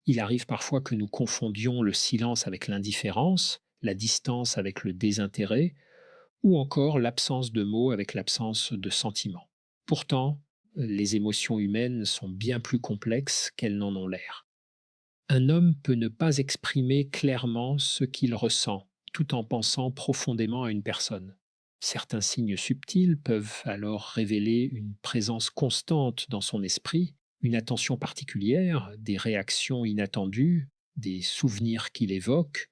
Il arrive parfois que nous confondions le silence avec l'indifférence, la distance avec le désintérêt, ou encore l'absence de mots avec l'absence de sentiments. Pourtant, les émotions humaines sont bien plus complexes qu'elles n'en ont l'air. Un homme peut ne pas exprimer clairement ce qu'il ressent, tout en pensant profondément à une personne. Certains signes subtils peuvent alors révéler une présence constante dans son esprit, une attention particulière, des réactions inattendues, des souvenirs qu'il évoque,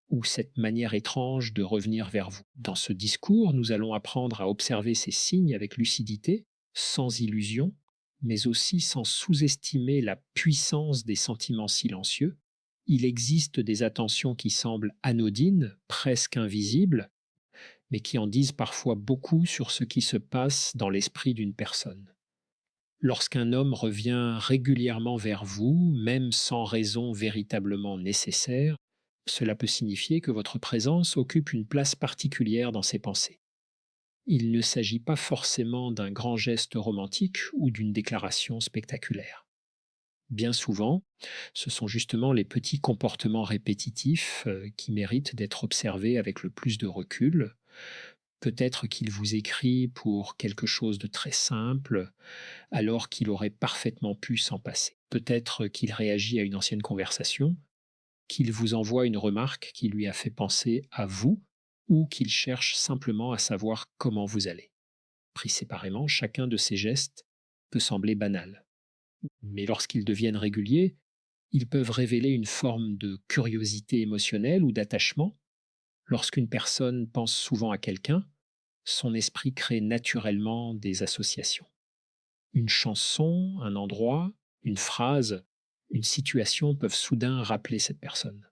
ou cette manière étrange de revenir vers vous. Dans ce discours, nous allons apprendre à observer ces signes avec lucidité, sans illusion, mais aussi sans sous-estimer la puissance des sentiments silencieux. Il existe des attentions qui semblent anodines, presque invisibles, mais qui en disent parfois beaucoup sur ce qui se passe dans l'esprit d'une personne. Lorsqu'un homme revient régulièrement vers vous, même sans raison véritablement nécessaire, cela peut signifier que votre présence occupe une place particulière dans ses pensées. Il ne s'agit pas forcément d'un grand geste romantique ou d'une déclaration spectaculaire. Bien souvent, ce sont justement les petits comportements répétitifs qui méritent d'être observés avec le plus de recul. Peut-être qu'il vous écrit pour quelque chose de très simple, alors qu'il aurait parfaitement pu s'en passer. Peut-être qu'il réagit à une ancienne conversation, qu'il vous envoie une remarque qui lui a fait penser à vous, ou qu'il cherche simplement à savoir comment vous allez. Pris séparément, chacun de ces gestes peut sembler banal. Mais lorsqu'ils deviennent réguliers, ils peuvent révéler une forme de curiosité émotionnelle ou d'attachement. Lorsqu'une personne pense souvent à quelqu'un, son esprit crée naturellement des associations. Une chanson, un endroit, une phrase, une situation peuvent soudain rappeler cette personne.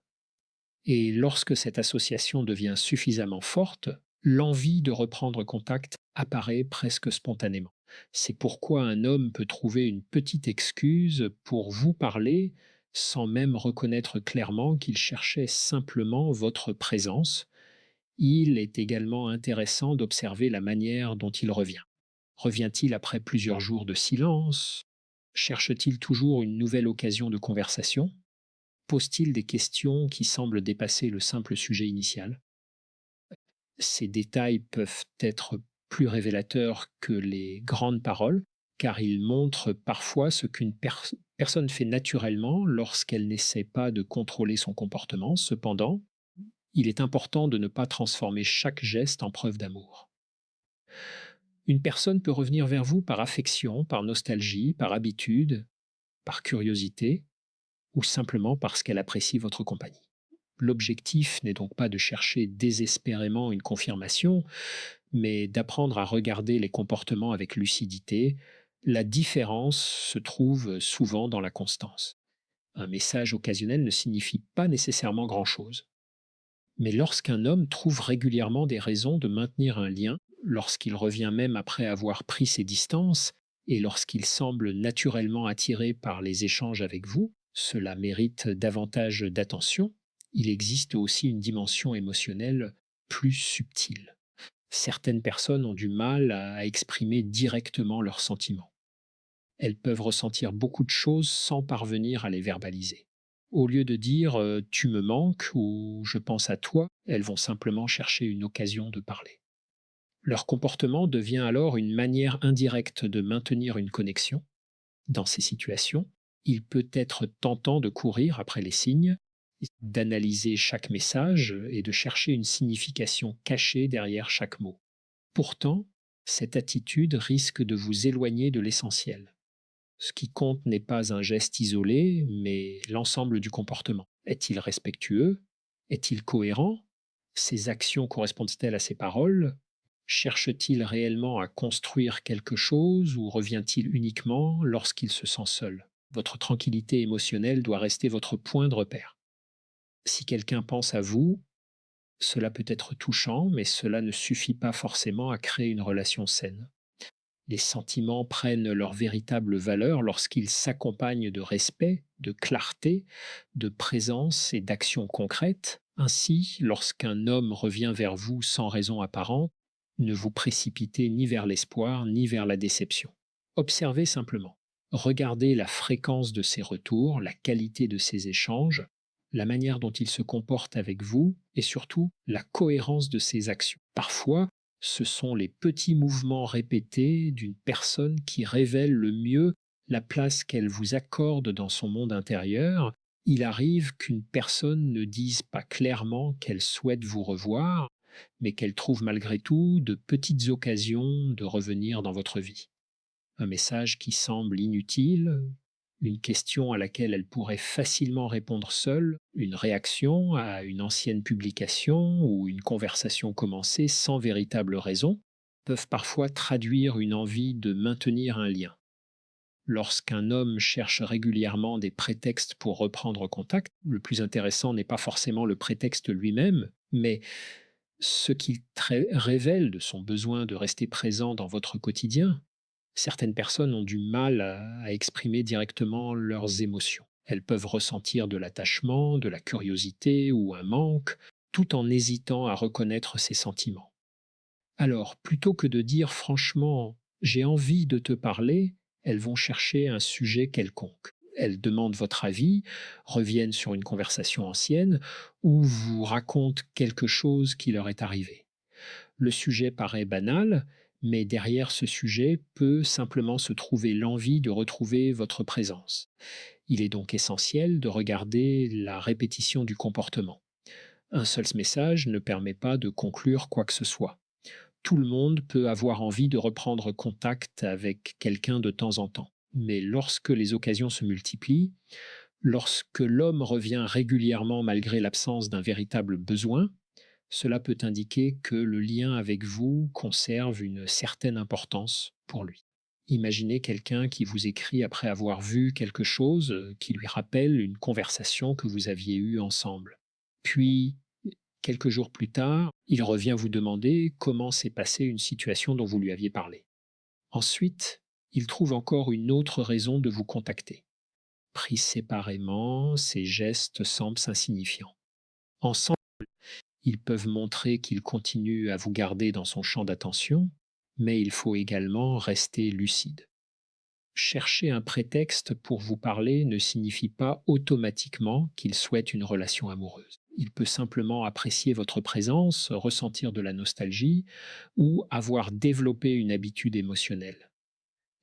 Et lorsque cette association devient suffisamment forte, l'envie de reprendre contact apparaît presque spontanément. C'est pourquoi un homme peut trouver une petite excuse pour vous parler sans même reconnaître clairement qu'il cherchait simplement votre présence. Il est également intéressant d'observer la manière dont il revient. Revient-il après plusieurs jours de silence? Cherche-t-il toujours une nouvelle occasion de conversation? Pose-t-il des questions qui semblent dépasser le simple sujet initial? Ces détails peuvent être plus révélateurs que les grandes paroles, car ils montrent parfois ce qu'une personne fait naturellement lorsqu'elle n'essaie pas de contrôler son comportement. Cependant, il est important de ne pas transformer chaque geste en preuve d'amour. Une personne peut revenir vers vous par affection, par nostalgie, par habitude, par curiosité, ou simplement parce qu'elle apprécie votre compagnie. L'objectif n'est donc pas de chercher désespérément une confirmation, mais d'apprendre à regarder les comportements avec lucidité. La différence se trouve souvent dans la constance. Un message occasionnel ne signifie pas nécessairement grand-chose. Mais lorsqu'un homme trouve régulièrement des raisons de maintenir un lien, lorsqu'il revient même après avoir pris ses distances, et lorsqu'il semble naturellement attiré par les échanges avec vous, cela mérite davantage d'attention. Il existe aussi une dimension émotionnelle plus subtile. Certaines personnes ont du mal à exprimer directement leurs sentiments. Elles peuvent ressentir beaucoup de choses sans parvenir à les verbaliser. Au lieu de dire tu me manques ou je pense à toi, elles vont simplement chercher une occasion de parler. Leur comportement devient alors une manière indirecte de maintenir une connexion. Dans ces situations, il peut être tentant de courir après les signes, d'analyser chaque message et de chercher une signification cachée derrière chaque mot. Pourtant, cette attitude risque de vous éloigner de l'essentiel. Ce qui compte n'est pas un geste isolé, mais l'ensemble du comportement. Est-il respectueux? Est-il cohérent? Ses actions correspondent-elles à ses paroles? Cherche-t-il réellement à construire quelque chose ou revient-il uniquement lorsqu'il se sent seul? Votre tranquillité émotionnelle doit rester votre point de repère. Si quelqu'un pense à vous, cela peut être touchant, mais cela ne suffit pas forcément à créer une relation saine. Les sentiments prennent leur véritable valeur lorsqu'ils s'accompagnent de respect, de clarté, de présence et d'action concrète. Ainsi, lorsqu'un homme revient vers vous sans raison apparente, ne vous précipitez ni vers l'espoir ni vers la déception. Observez simplement. Regardez la fréquence de ses retours, la qualité de ses échanges, la manière dont il se comporte avec vous et surtout la cohérence de ses actions. Parfois, ce sont les petits mouvements répétés d'une personne qui révèlent le mieux la place qu'elle vous accorde dans son monde intérieur. Il arrive qu'une personne ne dise pas clairement qu'elle souhaite vous revoir, mais qu'elle trouve malgré tout de petites occasions de revenir dans votre vie. Un message qui semble inutile, une question à laquelle elle pourrait facilement répondre seule, une réaction à une ancienne publication ou une conversation commencée sans véritable raison, peuvent parfois traduire une envie de maintenir un lien. Lorsqu'un homme cherche régulièrement des prétextes pour reprendre contact, le plus intéressant n'est pas forcément le prétexte lui-même, mais ce qu'il révèle de son besoin de rester présent dans votre quotidien. Certaines personnes ont du mal à exprimer directement leurs émotions. Elles peuvent ressentir de l'attachement, de la curiosité ou un manque, tout en hésitant à reconnaître ces sentiments. Alors, plutôt que de dire franchement «j'ai envie de te parler», elles vont chercher un sujet quelconque. Elles demandent votre avis, reviennent sur une conversation ancienne ou vous racontent quelque chose qui leur est arrivé. Le sujet paraît banal, mais derrière ce sujet peut simplement se trouver l'envie de retrouver votre présence. Il est donc essentiel de regarder la répétition du comportement. Un seul message ne permet pas de conclure quoi que ce soit. Tout le monde peut avoir envie de reprendre contact avec quelqu'un de temps en temps. Mais lorsque les occasions se multiplient, lorsque l'homme revient régulièrement malgré l'absence d'un véritable besoin, cela peut indiquer que le lien avec vous conserve une certaine importance pour lui. Imaginez quelqu'un qui vous écrit après avoir vu quelque chose qui lui rappelle une conversation que vous aviez eue ensemble. Puis, quelques jours plus tard, il revient vous demander comment s'est passée une situation dont vous lui aviez parlé. Ensuite, il trouve encore une autre raison de vous contacter. Pris séparément, ces gestes semblent insignifiants. Ensemble, ils peuvent montrer qu'il continue à vous garder dans son champ d'attention, mais il faut également rester lucide. Chercher un prétexte pour vous parler ne signifie pas automatiquement qu'il souhaite une relation amoureuse. Il peut simplement apprécier votre présence, ressentir de la nostalgie ou avoir développé une habitude émotionnelle.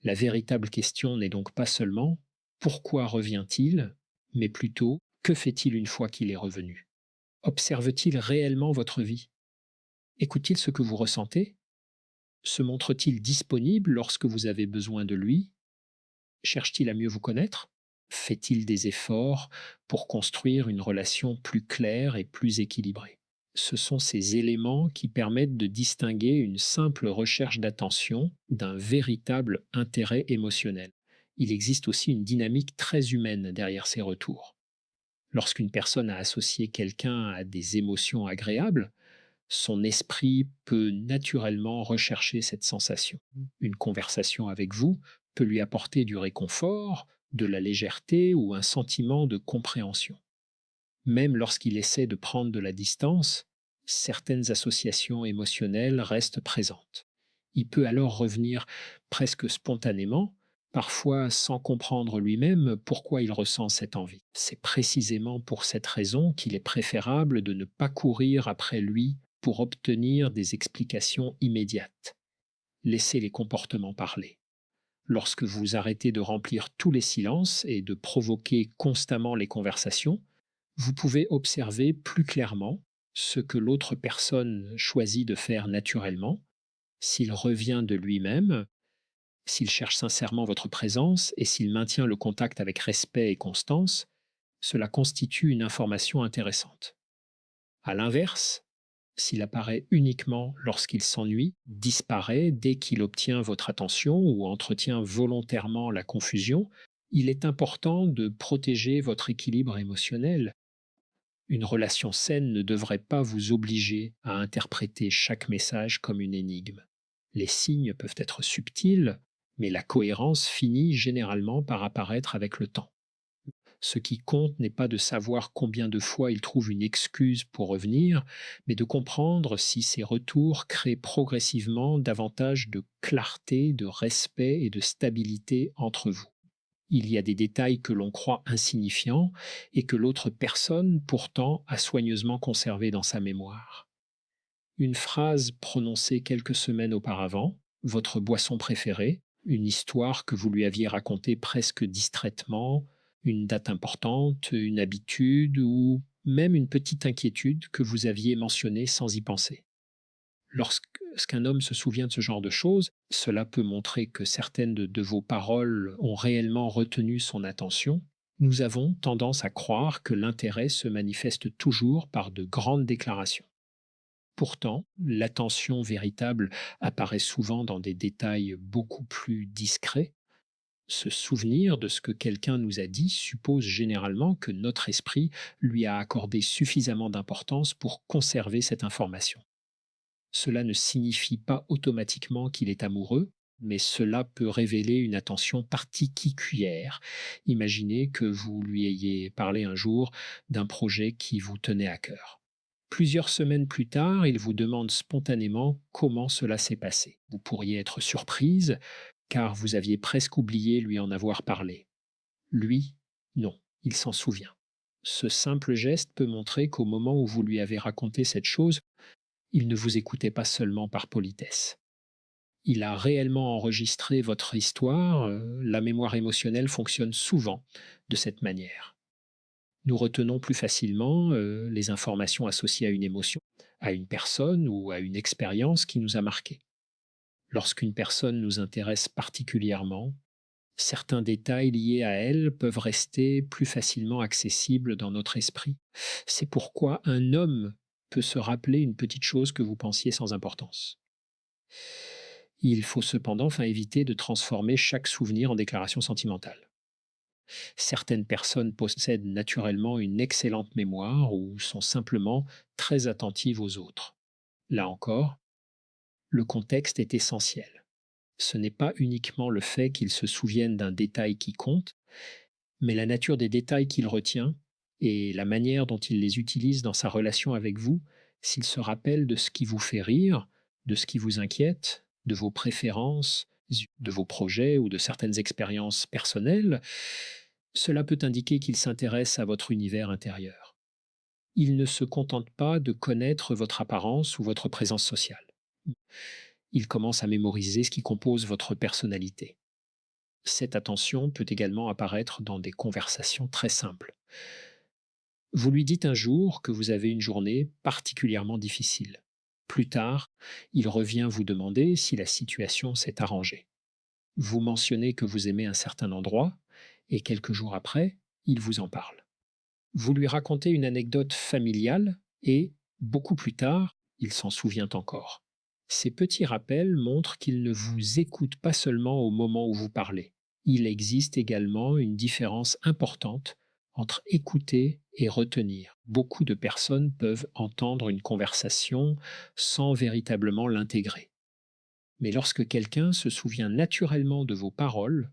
La véritable question n'est donc pas seulement pourquoi revient-il, mais plutôt que fait-il une fois qu'il est revenu? Observe-t-il réellement votre vie? Écoute-t-il ce que vous ressentez? Se montre-t-il disponible lorsque vous avez besoin de lui? Cherche-t-il à mieux vous connaître? Fait-il des efforts pour construire une relation plus claire et plus équilibrée? Ce sont ces éléments qui permettent de distinguer une simple recherche d'attention d'un véritable intérêt émotionnel. Il existe aussi une dynamique très humaine derrière ces retours. Lorsqu'une personne a associé quelqu'un à des émotions agréables, son esprit peut naturellement rechercher cette sensation. Une conversation avec vous peut lui apporter du réconfort, de la légèreté ou un sentiment de compréhension. Même lorsqu'il essaie de prendre de la distance, certaines associations émotionnelles restent présentes. Il peut alors revenir presque spontanément, parfois sans comprendre lui-même pourquoi il ressent cette envie. C'est précisément pour cette raison qu'il est préférable de ne pas courir après lui pour obtenir des explications immédiates. Laissez les comportements parler. Lorsque vous arrêtez de remplir tous les silences et de provoquer constamment les conversations, vous pouvez observer plus clairement ce que l'autre personne choisit de faire naturellement, s'il revient de lui-même, s'il cherche sincèrement votre présence et s'il maintient le contact avec respect et constance. Cela constitue une information intéressante. À l'inverse, s'il apparaît uniquement lorsqu'il s'ennuie, disparaît dès qu'il obtient votre attention ou entretient volontairement la confusion, il est important de protéger votre équilibre émotionnel. Une relation saine ne devrait pas vous obliger à interpréter chaque message comme une énigme. Les signes peuvent être subtils, mais la cohérence finit généralement par apparaître avec le temps. Ce qui compte n'est pas de savoir combien de fois il trouve une excuse pour revenir, mais de comprendre si ces retours créent progressivement davantage de clarté, de respect et de stabilité entre vous. Il y a des détails que l'on croit insignifiants et que l'autre personne pourtant a soigneusement conservés dans sa mémoire. Une phrase prononcée quelques semaines auparavant, votre boisson préférée, une histoire que vous lui aviez racontée presque distraitement, une date importante, une habitude ou même une petite inquiétude que vous aviez mentionnée sans y penser. Lorsqu'un homme se souvient de ce genre de choses, cela peut montrer que certaines de vos paroles ont réellement retenu son attention. Nous avons tendance à croire que l'intérêt se manifeste toujours par de grandes déclarations. Pourtant, l'attention véritable apparaît souvent dans des détails beaucoup plus discrets. Se souvenir de ce que quelqu'un nous a dit suppose généralement que notre esprit lui a accordé suffisamment d'importance pour conserver cette information. Cela ne signifie pas automatiquement qu'il est amoureux, mais cela peut révéler une attention particulière. Imaginez que vous lui ayez parlé un jour d'un projet qui vous tenait à cœur. Plusieurs semaines plus tard, il vous demande spontanément comment cela s'est passé. Vous pourriez être surprise, car vous aviez presque oublié lui en avoir parlé. Lui, non, il s'en souvient. Ce simple geste peut montrer qu'au moment où vous lui avez raconté cette chose, il ne vous écoutait pas seulement par politesse. Il a réellement enregistré votre histoire. La mémoire émotionnelle fonctionne souvent de cette manière. Nous retenons plus facilement les informations associées à une émotion, à une personne ou à une expérience qui nous a marqués. Lorsqu'une personne nous intéresse particulièrement, certains détails liés à elle peuvent rester plus facilement accessibles dans notre esprit. C'est pourquoi un homme peut se rappeler une petite chose que vous pensiez sans importance. Il faut cependant éviter de transformer chaque souvenir en déclaration sentimentale. Certaines personnes possèdent naturellement une excellente mémoire ou sont simplement très attentives aux autres. Là encore, le contexte est essentiel. Ce n'est pas uniquement le fait qu'ils se souviennent d'un détail qui compte, mais la nature des détails qu'il retient et la manière dont il les utilise dans sa relation avec vous, s'il se rappelle de ce qui vous fait rire, de ce qui vous inquiète, de vos préférences, de vos projets ou de certaines expériences personnelles, cela peut indiquer qu'il s'intéresse à votre univers intérieur. Il ne se contente pas de connaître votre apparence ou votre présence sociale. Il commence à mémoriser ce qui compose votre personnalité. Cette attention peut également apparaître dans des conversations très simples. Vous lui dites un jour que vous avez une journée particulièrement difficile. Plus tard, il revient vous demander si la situation s'est arrangée. Vous mentionnez que vous aimez un certain endroit et quelques jours après, il vous en parle. Vous lui racontez une anecdote familiale et, beaucoup plus tard, il s'en souvient encore. Ces petits rappels montrent qu'il ne vous écoute pas seulement au moment où vous parlez. Il existe également une différence importante entre écouter et retenir. Beaucoup de personnes peuvent entendre une conversation sans véritablement l'intégrer. Mais lorsque quelqu'un se souvient naturellement de vos paroles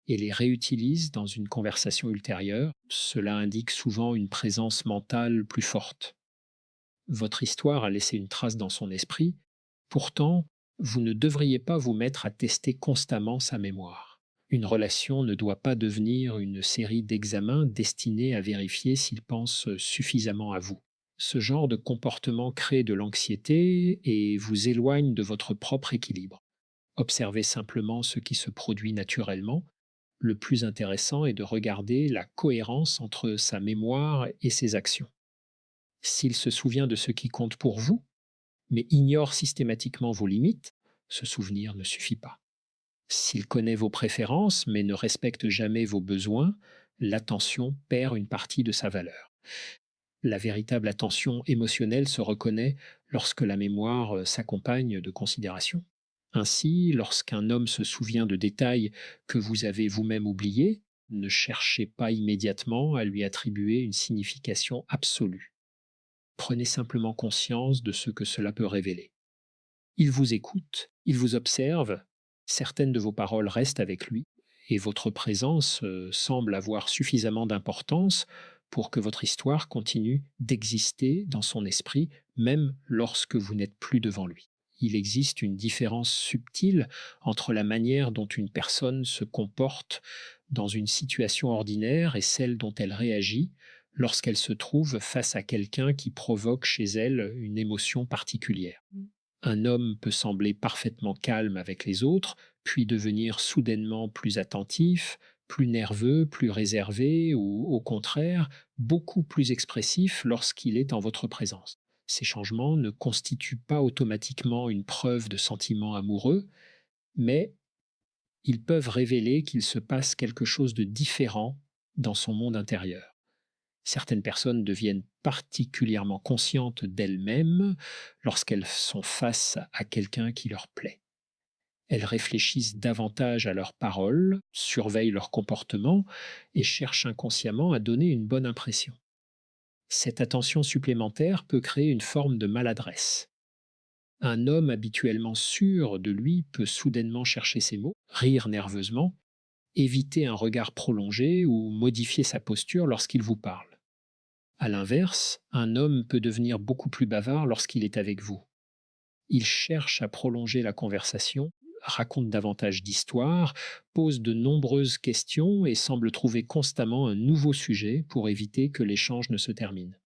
et les réutilise dans une conversation ultérieure, cela indique souvent une présence mentale plus forte. Votre histoire a laissé une trace dans son esprit, pourtant, vous ne devriez pas vous mettre à tester constamment sa mémoire. Une relation ne doit pas devenir une série d'examens destinés à vérifier s'il pense suffisamment à vous. Ce genre de comportement crée de l'anxiété et vous éloigne de votre propre équilibre. Observez simplement ce qui se produit naturellement. Le plus intéressant est de regarder la cohérence entre sa mémoire et ses actions. S'il se souvient de ce qui compte pour vous, mais ignore systématiquement vos limites, ce souvenir ne suffit pas. S'il connaît vos préférences, mais ne respecte jamais vos besoins, l'attention perd une partie de sa valeur. La véritable attention émotionnelle se reconnaît lorsque la mémoire s'accompagne de considération. Ainsi, lorsqu'un homme se souvient de détails que vous avez vous-même oubliés, ne cherchez pas immédiatement à lui attribuer une signification absolue. Prenez simplement conscience de ce que cela peut révéler. Il vous écoute, il vous observe, certaines de vos paroles restent avec lui, et votre présence semble avoir suffisamment d'importance pour que votre histoire continue d'exister dans son esprit, même lorsque vous n'êtes plus devant lui. Il existe une différence subtile entre la manière dont une personne se comporte dans une situation ordinaire et celle dont elle réagit lorsqu'elle se trouve face à quelqu'un qui provoque chez elle une émotion particulière. Mmh. Un homme peut sembler parfaitement calme avec les autres, puis devenir soudainement plus attentif, plus nerveux, plus réservé ou au contraire beaucoup plus expressif lorsqu'il est en votre présence. Ces changements ne constituent pas automatiquement une preuve de sentiment amoureux, mais ils peuvent révéler qu'il se passe quelque chose de différent dans son monde intérieur. Certaines personnes deviennent particulièrement conscientes d'elles-mêmes lorsqu'elles sont face à quelqu'un qui leur plaît. Elles réfléchissent davantage à leurs paroles, surveillent leur comportement et cherchent inconsciemment à donner une bonne impression. Cette attention supplémentaire peut créer une forme de maladresse. Un homme habituellement sûr de lui peut soudainement chercher ses mots, rire nerveusement, éviter un regard prolongé ou modifier sa posture lorsqu'il vous parle. À l'inverse, un homme peut devenir beaucoup plus bavard lorsqu'il est avec vous. Il cherche à prolonger la conversation, raconte davantage d'histoires, pose de nombreuses questions et semble trouver constamment un nouveau sujet pour éviter que l'échange ne se termine.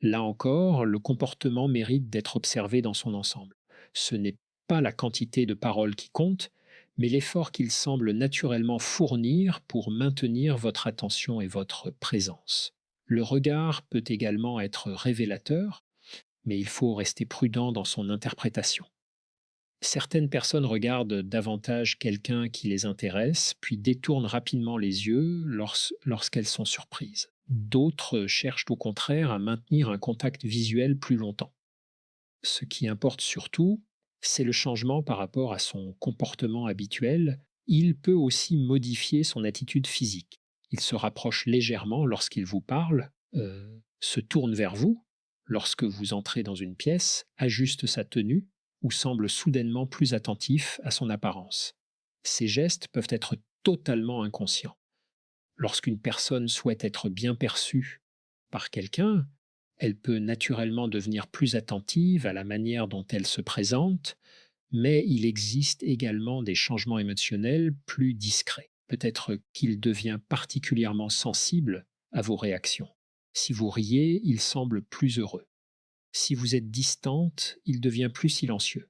Là encore, le comportement mérite d'être observé dans son ensemble. Ce n'est pas la quantité de paroles qui compte, mais l'effort qu'il semble naturellement fournir pour maintenir votre attention et votre présence. Le regard peut également être révélateur, mais il faut rester prudent dans son interprétation. Certaines personnes regardent davantage quelqu'un qui les intéresse, puis détournent rapidement les yeux lorsqu'elles sont surprises. D'autres cherchent au contraire à maintenir un contact visuel plus longtemps. Ce qui importe surtout, c'est le changement par rapport à son comportement habituel. Il peut aussi modifier son attitude physique. Il se rapproche légèrement lorsqu'il vous parle, se tourne vers vous lorsque vous entrez dans une pièce, ajuste sa tenue ou semble soudainement plus attentif à son apparence. Ces gestes peuvent être totalement inconscients. Lorsqu'une personne souhaite être bien perçue par quelqu'un, elle peut naturellement devenir plus attentive à la manière dont elle se présente, mais il existe également des changements émotionnels plus discrets. Peut-être qu'il devient particulièrement sensible à vos réactions. Si vous riez, il semble plus heureux. Si vous êtes distante, il devient plus silencieux.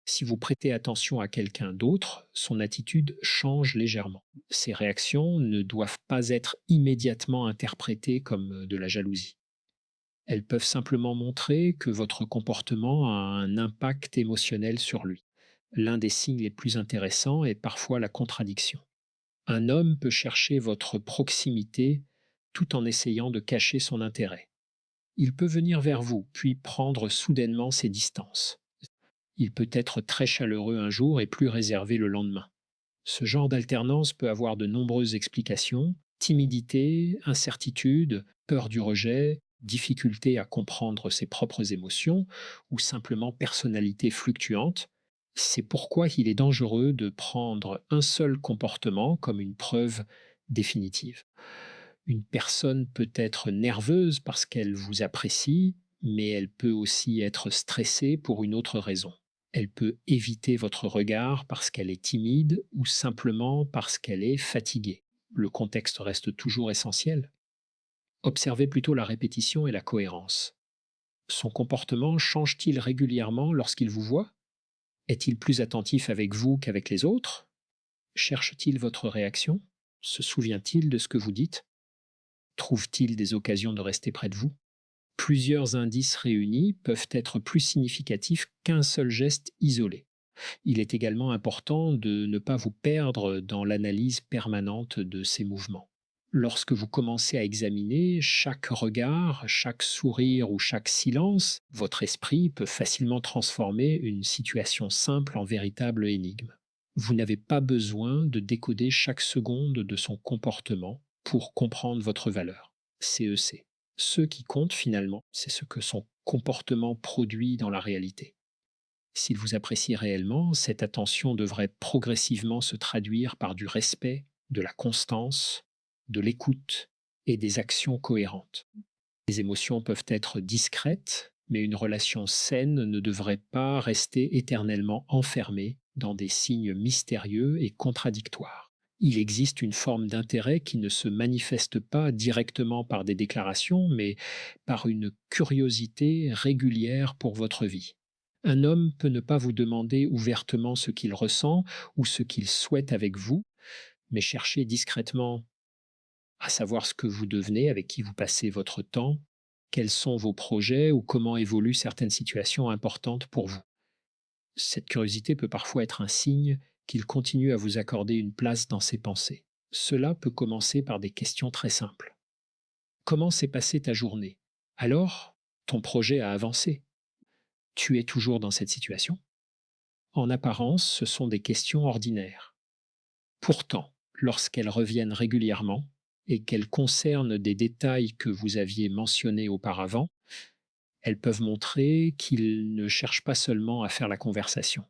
Si vous prêtez attention à quelqu'un d'autre, son attitude change légèrement. Ces réactions ne doivent pas être immédiatement interprétées comme de la jalousie. Elles peuvent simplement montrer que votre comportement a un impact émotionnel sur lui. L'un des signes les plus intéressants est parfois la contradiction. Un homme peut chercher votre proximité tout en essayant de cacher son intérêt. Il peut venir vers vous, puis prendre soudainement ses distances. Il peut être très chaleureux un jour et plus réservé le lendemain. Ce genre d'alternance peut avoir de nombreuses explications: timidité, incertitude, peur du rejet, difficulté à comprendre ses propres émotions ou simplement personnalité fluctuante. C'est pourquoi il est dangereux de prendre un seul comportement comme une preuve définitive. Une personne peut être nerveuse parce qu'elle vous apprécie, mais elle peut aussi être stressée pour une autre raison. Elle peut éviter votre regard parce qu'elle est timide ou simplement parce qu'elle est fatiguée. Le contexte reste toujours essentiel. Observez plutôt la répétition et la cohérence. Son comportement change-t-il régulièrement lorsqu'il vous voit? Est-il plus attentif avec vous qu'avec les autres? Cherche-t-il votre réaction? Se souvient-il de ce que vous dites? Trouve-t-il des occasions de rester près de vous? Plusieurs indices réunis peuvent être plus significatifs qu'un seul geste isolé. Il est également important de ne pas vous perdre dans l'analyse permanente de ces mouvements. Lorsque vous commencez à examiner chaque regard, chaque sourire ou chaque silence, votre esprit peut facilement transformer une situation simple en véritable énigme. Vous n'avez pas besoin de décoder chaque seconde de son comportement pour comprendre votre valeur. CEC. Ce qui compte finalement, c'est ce que son comportement produit dans la réalité. S'il vous apprécie réellement, cette attention devrait progressivement se traduire par du respect, de la constance, de l'écoute et des actions cohérentes. Les émotions peuvent être discrètes, mais une relation saine ne devrait pas rester éternellement enfermée dans des signes mystérieux et contradictoires. Il existe une forme d'intérêt qui ne se manifeste pas directement par des déclarations, mais par une curiosité régulière pour votre vie. Un homme peut ne pas vous demander ouvertement ce qu'il ressent ou ce qu'il souhaite avec vous, mais chercher discrètement à savoir ce que vous devenez, avec qui vous passez votre temps, quels sont vos projets ou comment évoluent certaines situations importantes pour vous. Cette curiosité peut parfois être un signe qu'il continue à vous accorder une place dans ses pensées. Cela peut commencer par des questions très simples. Comment s'est passée ta journée? Alors, ton projet a avancé. Tu es toujours dans cette situation? En apparence, ce sont des questions ordinaires. Pourtant, lorsqu'elles reviennent régulièrement et qu'elles concernent des détails que vous aviez mentionnés auparavant, elles peuvent montrer qu'il ne cherche pas seulement à faire la conversation.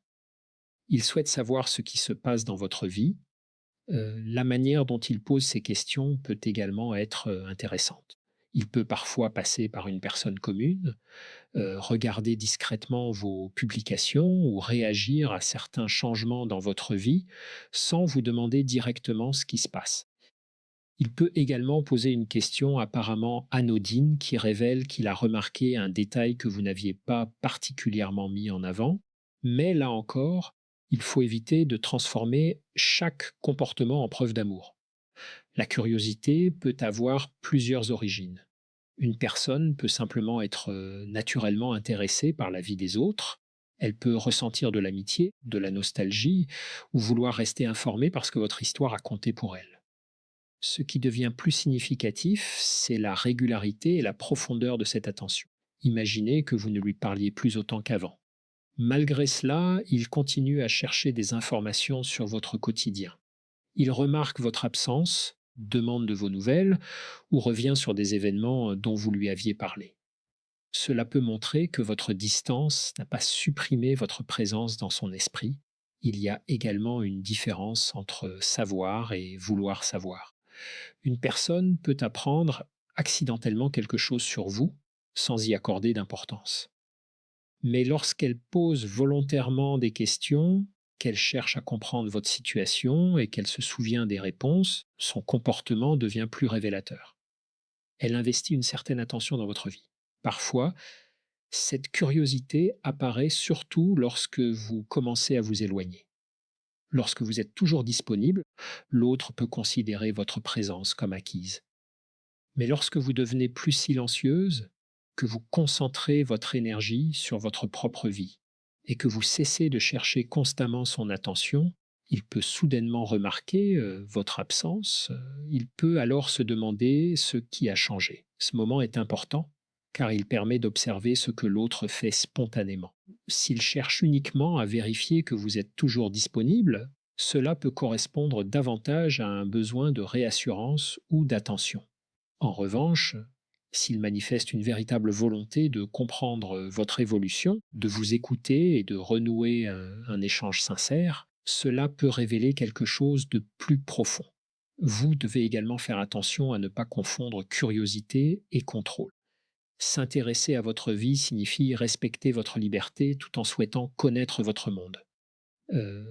Il souhaite savoir ce qui se passe dans votre vie. La manière dont il pose ces questions peut également être intéressante. Il peut parfois passer par une personne commune, regarder discrètement vos publications ou réagir à certains changements dans votre vie sans vous demander directement ce qui se passe. Il peut également poser une question apparemment anodine qui révèle qu'il a remarqué un détail que vous n'aviez pas particulièrement mis en avant, mais là encore, il faut éviter de transformer chaque comportement en preuve d'amour. La curiosité peut avoir plusieurs origines. Une personne peut simplement être naturellement intéressée par la vie des autres. Elle peut ressentir de l'amitié, de la nostalgie, ou vouloir rester informée parce que votre histoire a compté pour elle. Ce qui devient plus significatif, c'est la régularité et la profondeur de cette attention. Imaginez que vous ne lui parliez plus autant qu'avant. Malgré cela, il continue à chercher des informations sur votre quotidien. Il remarque votre absence, demande de vos nouvelles ou revient sur des événements dont vous lui aviez parlé. Cela peut montrer que votre distance n'a pas supprimé votre présence dans son esprit. Il y a également une différence entre savoir et vouloir savoir. Une personne peut apprendre accidentellement quelque chose sur vous sans y accorder d'importance. Mais lorsqu'elle pose volontairement des questions, qu'elle cherche à comprendre votre situation et qu'elle se souvient des réponses, son comportement devient plus révélateur. Elle investit une certaine attention dans votre vie. Parfois, cette curiosité apparaît surtout lorsque vous commencez à vous éloigner. Lorsque vous êtes toujours disponible, l'autre peut considérer votre présence comme acquise. Mais lorsque vous devenez plus silencieuse, que vous concentrez votre énergie sur votre propre vie et que vous cessez de chercher constamment son attention, il peut soudainement remarquer votre absence, il peut alors se demander ce qui a changé. Ce moment est important car il permet d'observer ce que l'autre fait spontanément. S'il cherche uniquement à vérifier que vous êtes toujours disponible, cela peut correspondre davantage à un besoin de réassurance ou d'attention. En revanche, s'il manifeste une véritable volonté de comprendre votre évolution, de vous écouter et de renouer un échange sincère, cela peut révéler quelque chose de plus profond. Vous devez également faire attention à ne pas confondre curiosité et contrôle. S'intéresser à votre vie signifie respecter votre liberté tout en souhaitant connaître votre monde. Euh,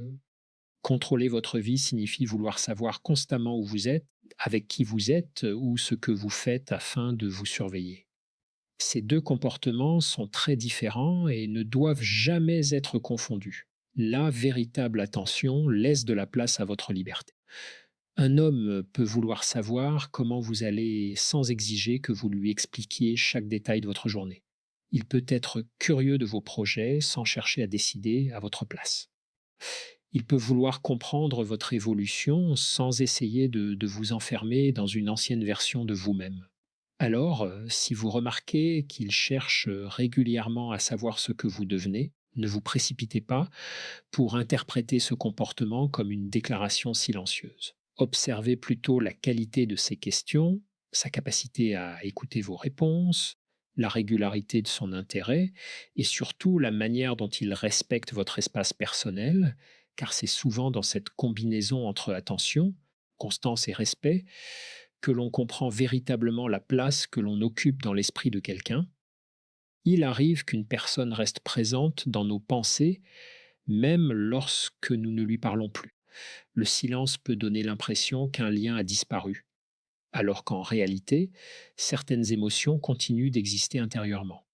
Contrôler votre vie signifie vouloir savoir constamment où vous êtes, avec qui vous êtes ou ce que vous faites afin de vous surveiller. Ces deux comportements sont très différents et ne doivent jamais être confondus. La véritable attention laisse de la place à votre liberté. Un homme peut vouloir savoir comment vous allez sans exiger que vous lui expliquiez chaque détail de votre journée. Il peut être curieux de vos projets sans chercher à décider à votre place. Il peut vouloir comprendre votre évolution sans essayer de vous enfermer dans une ancienne version de vous-même. Alors, si vous remarquez qu'il cherche régulièrement à savoir ce que vous devenez, ne vous précipitez pas pour interpréter ce comportement comme une déclaration silencieuse. Observez plutôt la qualité de ses questions, sa capacité à écouter vos réponses, la régularité de son intérêt et surtout la manière dont il respecte votre espace personnel, car c'est souvent dans cette combinaison entre attention, constance et respect que l'on comprend véritablement la place que l'on occupe dans l'esprit de quelqu'un. Il arrive qu'une personne reste présente dans nos pensées même lorsque nous ne lui parlons plus. Le silence peut donner l'impression qu'un lien a disparu, alors qu'en réalité, certaines émotions continuent d'exister intérieurement.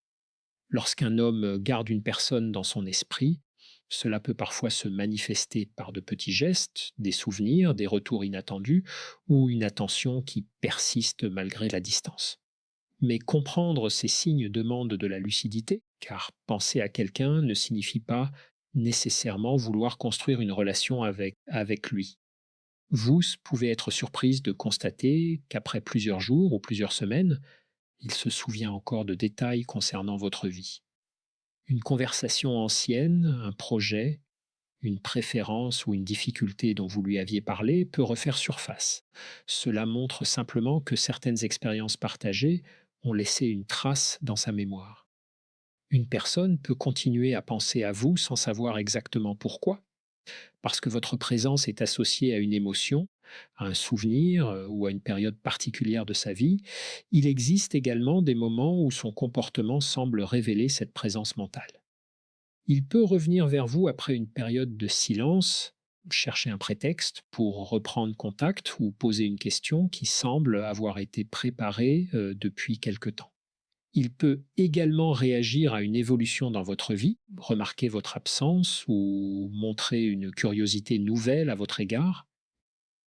Lorsqu'un homme garde une personne dans son esprit, cela peut parfois se manifester par de petits gestes, des souvenirs, des retours inattendus ou une attention qui persiste malgré la distance. Mais comprendre ces signes demande de la lucidité, car penser à quelqu'un ne signifie pas nécessairement vouloir construire une relation avec lui. Vous pouvez être surprise de constater qu'après plusieurs jours ou plusieurs semaines, il se souvient encore de détails concernant votre vie. Une conversation ancienne, un projet, une préférence ou une difficulté dont vous lui aviez parlé peut refaire surface. Cela montre simplement que certaines expériences partagées ont laissé une trace dans sa mémoire. Une personne peut continuer à penser à vous sans savoir exactement pourquoi, parce que votre présence est associée à une émotion, à un souvenir ou à une période particulière de sa vie. Il existe également des moments où son comportement semble révéler cette présence mentale. Il peut revenir vers vous après une période de silence, chercher un prétexte pour reprendre contact ou poser une question qui semble avoir été préparée depuis quelque temps. Il peut également réagir à une évolution dans votre vie, remarquer votre absence ou montrer une curiosité nouvelle à votre égard.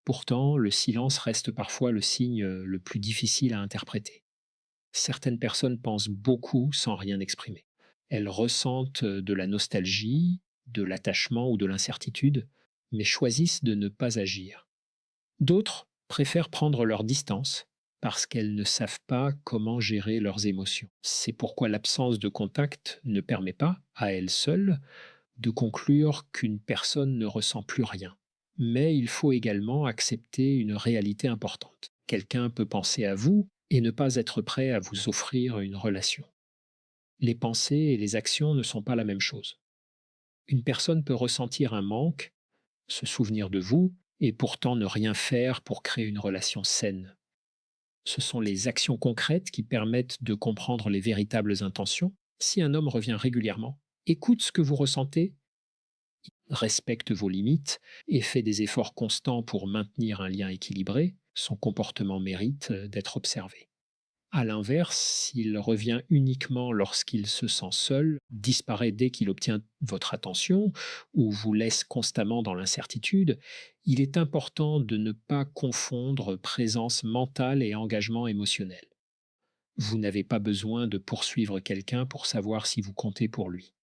Pourtant, le silence reste parfois le signe le plus difficile à interpréter. Certaines personnes pensent beaucoup sans rien exprimer. Elles ressentent de la nostalgie, de l'attachement ou de l'incertitude, mais choisissent de ne pas agir. D'autres préfèrent prendre leur distance parce qu'elles ne savent pas comment gérer leurs émotions. C'est pourquoi l'absence de contact ne permet pas, à elle seule, de conclure qu'une personne ne ressent plus rien. Mais il faut également accepter une réalité importante. Quelqu'un peut penser à vous et ne pas être prêt à vous offrir une relation. Les pensées et les actions ne sont pas la même chose. Une personne peut ressentir un manque, se souvenir de vous, et pourtant ne rien faire pour créer une relation saine. Ce sont les actions concrètes qui permettent de comprendre les véritables intentions. Si un homme revient régulièrement, écoute ce que vous ressentez, respecte vos limites et fait des efforts constants pour maintenir un lien équilibré, son comportement mérite d'être observé. À l'inverse, s'il revient uniquement lorsqu'il se sent seul, disparaît dès qu'il obtient votre attention ou vous laisse constamment dans l'incertitude, il est important de ne pas confondre présence mentale et engagement émotionnel. Vous n'avez pas besoin de poursuivre quelqu'un pour savoir si vous comptez pour lui.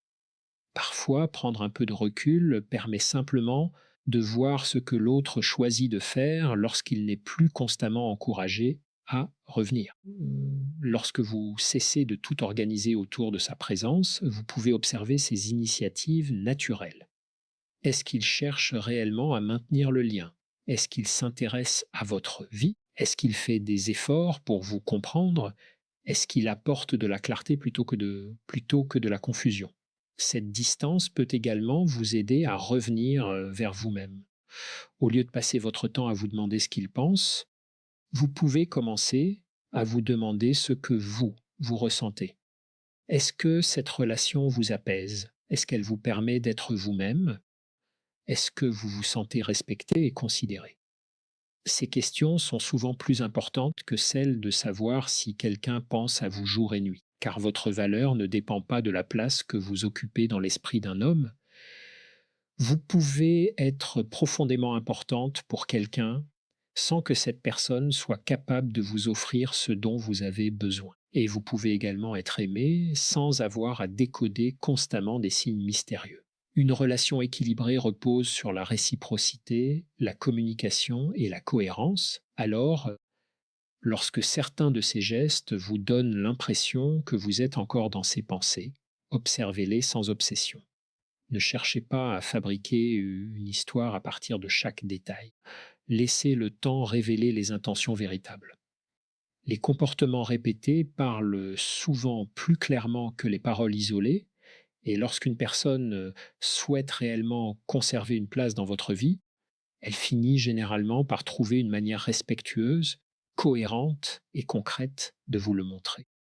Parfois, prendre un peu de recul permet simplement de voir ce que l'autre choisit de faire lorsqu'il n'est plus constamment encouragé à revenir. Lorsque vous cessez de tout organiser autour de sa présence, vous pouvez observer ses initiatives naturelles. Est-ce qu'il cherche réellement à maintenir le lien? Est-ce qu'il s'intéresse à votre vie? Est-ce qu'il fait des efforts pour vous comprendre? Est-ce qu'il apporte de la clarté plutôt que de la confusion? Cette distance peut également vous aider à revenir vers vous-même. Au lieu de passer votre temps à vous demander ce qu'il pense, vous pouvez commencer à vous demander ce que vous ressentez. Est-ce que cette relation vous apaise? Est-ce qu'elle vous permet d'être vous-même? Est-ce que vous vous sentez respecté et considéré? Ces questions sont souvent plus importantes que celles de savoir si quelqu'un pense à vous jour et nuit, car votre valeur ne dépend pas de la place que vous occupez dans l'esprit d'un homme. Vous pouvez être profondément importante pour quelqu'un sans que cette personne soit capable de vous offrir ce dont vous avez besoin. Et vous pouvez également être aimé sans avoir à décoder constamment des signes mystérieux. Une relation équilibrée repose sur la réciprocité, la communication et la cohérence. Alors, lorsque certains de ces gestes vous donnent l'impression que vous êtes encore dans ses pensées, observez-les sans obsession. Ne cherchez pas à fabriquer une histoire à partir de chaque détail. Laissez le temps révéler les intentions véritables. Les comportements répétés parlent souvent plus clairement que les paroles isolées, et lorsqu'une personne souhaite réellement conserver une place dans votre vie, elle finit généralement par trouver une manière respectueuse, cohérente et concrète de vous le montrer.